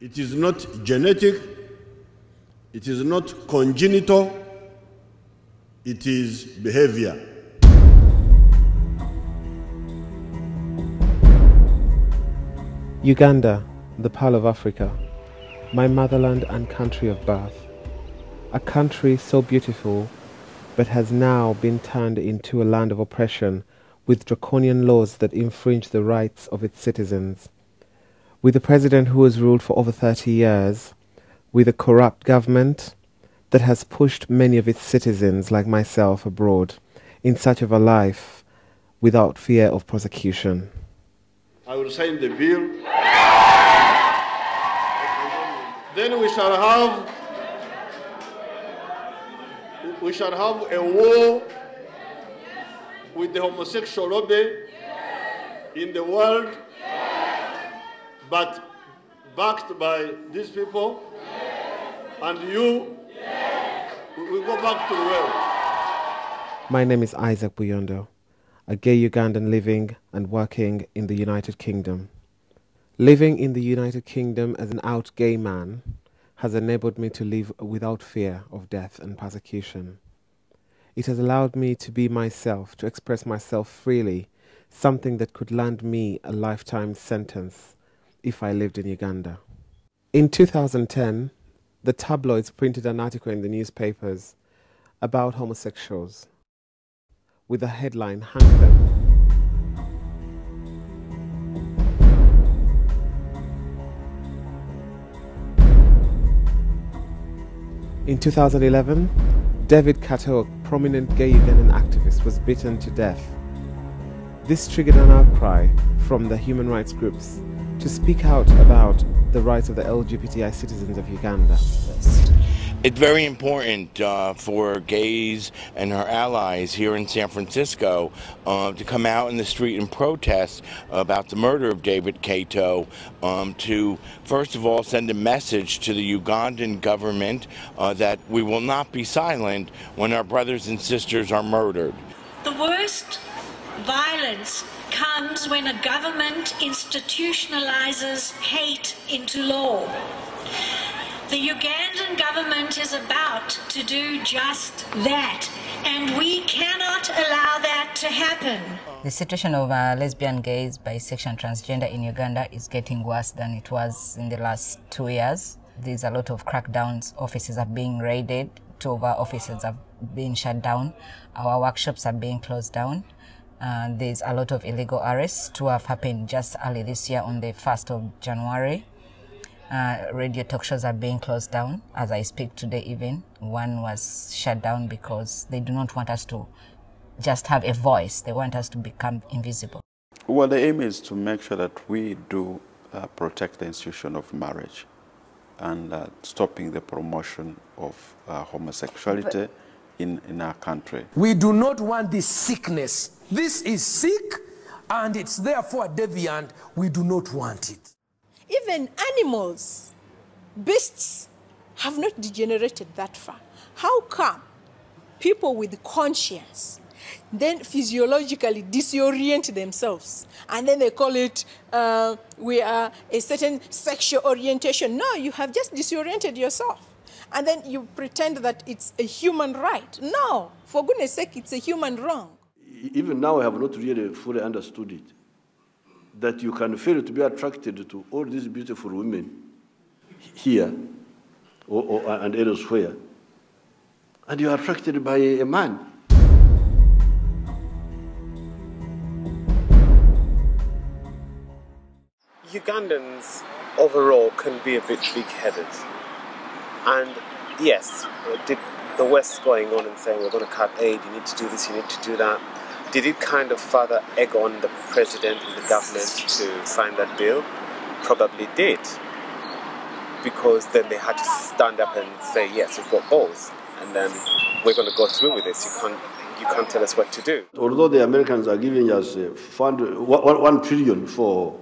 It is not genetic, it is not congenital, it is behavior. Uganda, the Pearl of Africa, my motherland and country of birth. A country so beautiful, but has now been turned into a land of oppression with draconian laws that infringe the rights of its citizens. With a president who has ruled for over 30 years, with a corrupt government that has pushed many of its citizens, like myself, abroad in search of a life without fear of prosecution. I will sign the bill. Then we shall have a war with the homosexual lobby in the world, but backed by these people, and you will go back to the world. My name is Aizak Buyondo, a gay Ugandan living and working in the United Kingdom. Living in the United Kingdom as an out gay man has enabled me to live without fear of death and persecution. It has allowed me to be myself, to express myself freely, something that could land me a lifetime sentence if I lived in Uganda. In 2010, the tabloids printed an article in the newspapers about homosexuals with the headline, "Hang them." In 2011, David Kato, a prominent gay Ugandan activist, was beaten to death. This triggered an outcry from the human rights groups to speak out about the rights of the LGBTI citizens of Uganda. It's very important for gays and our allies here in San Francisco to come out in the street and protest about the murder of David Kato, to first of all send a message to the Ugandan government that we will not be silent when our brothers and sisters are murdered. The worst violence comes when a government institutionalizes hate into law. The Ugandan government is about to do just that, and we cannot allow that to happen. The situation of lesbian, gays, bisexual and transgender in Uganda is getting worse than it was in the last 2 years. There's a lot of crackdowns. Offices are being raided. 2 of our offices have been shut down. Our workshops are being closed down. There's a lot of illegal arrests. 2 have happened just early this year on the 1st of January. Radio talk shows are being closed down. As I speak today even, one was shut down because they do not want us to just have a voice. They want us to become invisible. Well, the aim is to make sure that we do protect the institution of marriage and stopping the promotion of homosexuality in our country. We do not want this sickness. This is sick and it's therefore deviant. We do not want it. Even animals, beasts, have not degenerated that far. How come people with conscience then physiologically disorient themselves and then they call it we are a certain sexual orientation? No, you have just disoriented yourself. And then you pretend that it's a human right. No, for goodness sake, it's a human wrong. Even now I have not really fully understood it, that you can fail to be attracted to all these beautiful women here and elsewhere, and you are attracted by a man. Ugandans overall can be a bit big-headed. And yes, did the West going on and saying we're going to cut aid, you need to do this, you need to do that, did it kind of further egg on the president and the government to sign that bill? Probably did. Because then they had to stand up and say, yes, we've got balls, and then we're going to go through with this. You can't tell us what to do. Although the Americans are giving us $1 trillion for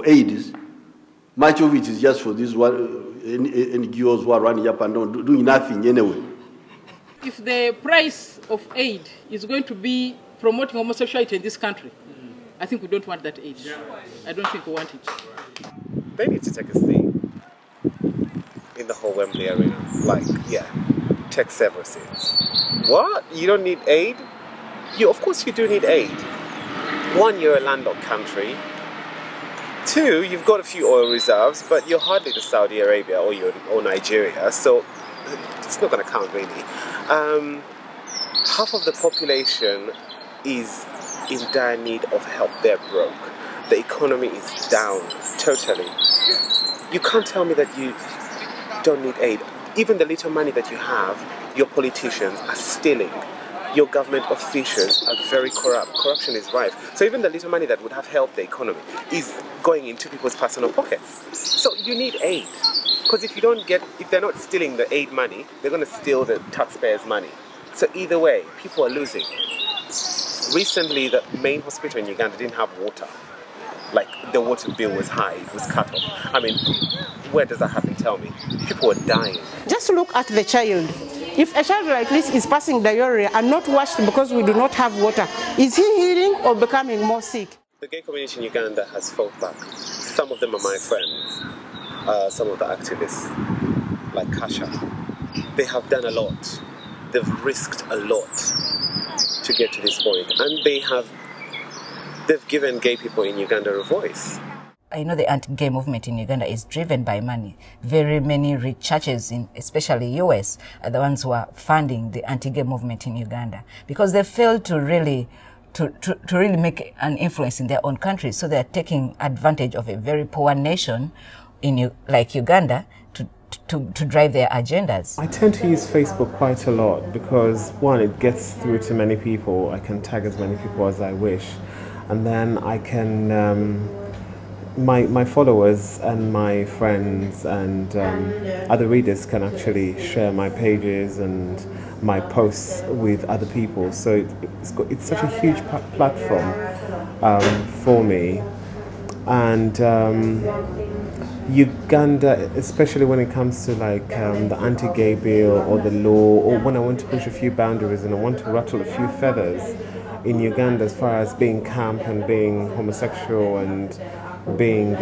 AIDS, much of it is just for these NGOs who are running up and down, doing nothing anyway. If the price of aid is going to be promoting homosexuality in this country, I think we don't want that aid. I don't think we want it. they need to take a seat in the whole Wembley Arena. Like, yeah, take several seats. What? You don't need aid? Of course you do need aid. One, you're a landlocked country. Two, you've got a few oil reserves, but you're hardly the Saudi Arabia or Nigeria, so it's not going to count really. Half of the population is in dire need of help. They're broke. The economy is down totally. You can't tell me that you don't need aid. Even the little money that you have, your politicians are stealing. Your government officials are very corrupt. Corruption is rife. So even the little money that would have helped the economy is going into people's personal pockets. So you need aid. Because if they're not stealing the aid money, they're going to steal the taxpayers' money. So either way, people are losing. Recently, the main hospital in Uganda didn't have water. Like, the water bill was high, it was cut off. I mean, where does that happen? Tell me. People are dying. Just look at the child. If a child like this is passing diarrhea and not washed because we do not have water, is he healing or becoming more sick? The gay community in Uganda has fought back. Some of them are my friends. Some of the activists, like Kasha. They have done a lot. They've risked a lot to get to this point. And they've given gay people in Uganda a voice. I know the anti-gay movement in Uganda is driven by money. Very many rich churches, especially US, are the ones who are funding the anti-gay movement in Uganda because they failed to really make an influence in their own country. So they're taking advantage of a very poor nation like Uganda to drive their agendas. I tend to use Facebook quite a lot because, one, it gets through to many people. I can tag as many people as I wish. And then I can... My followers and my friends and other readers can actually share my pages and my posts with other people. So it's such a huge platform for me. And Uganda, especially when it comes to like the anti-gay bill or the law, or when I want to push a few boundaries and I want to rattle a few feathers in Uganda as far as being camp and being homosexual and being,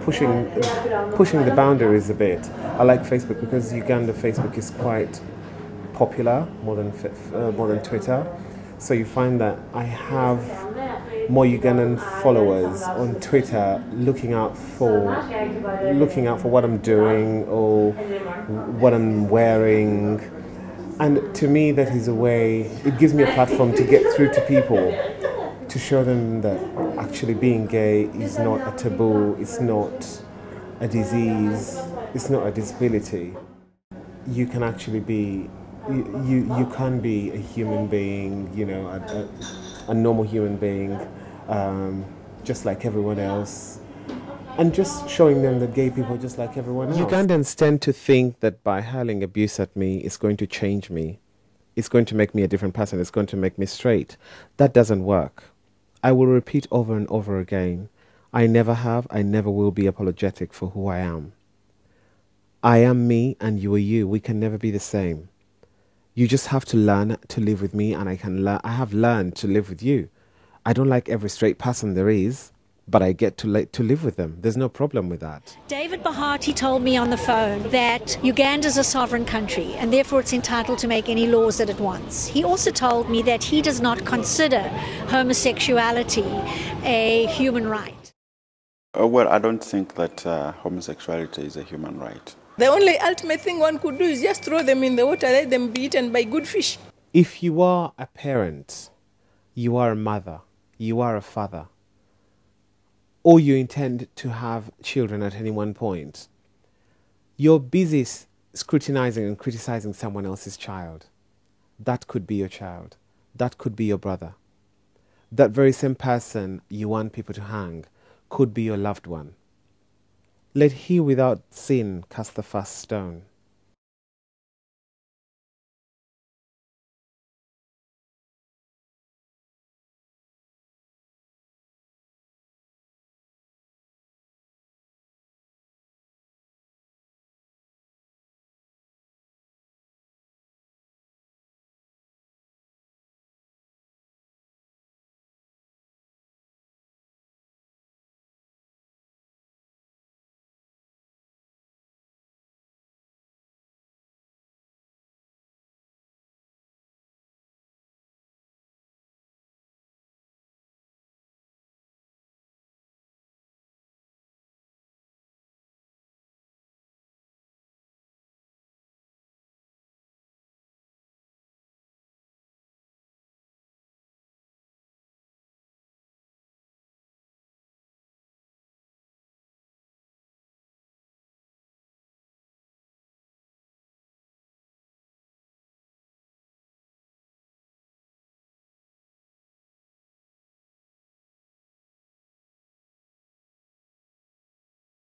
pushing the boundaries a bit. I like Facebook because Uganda Facebook is quite popular, more than Twitter. So you find that I have more Ugandan followers on Twitter looking out for what I'm doing or what I'm wearing. And to me, that is a way, it gives me a platform to get through to people, to show them that actually being gay is not a taboo, it's not a disease, it's not a disability. You can actually be, you can be a human being, a normal human being, just like everyone else. And just showing them that gay people are just like everyone else. Ugandans tend to think that by hurling abuse at me, it's going to change me. It's going to make me a different person. It's going to make me straight. That doesn't work. I will repeat over and over again. I never have, I never will be apologetic for who I am. I am me and you are you. We can never be the same. You just have to learn to live with me and I have learned to live with you. I don't like every straight person there is, but I get to live with them. There's no problem with that. David Bahati told me on the phone that Uganda is a sovereign country and therefore it's entitled to make any laws that it wants. He also told me that he does not consider homosexuality a human right. Well, I don't think that homosexuality is a human right. The only ultimate thing one could do is just throw them in the water, let them be eaten by good fish. If you are a parent, you are a mother, you are a father, or you intend to have children at any one point, you're busy scrutinizing and criticizing someone else's child. That could be your child. That could be your brother. That very same person you want people to hang could be your loved one. Let he without sin cast the first stone.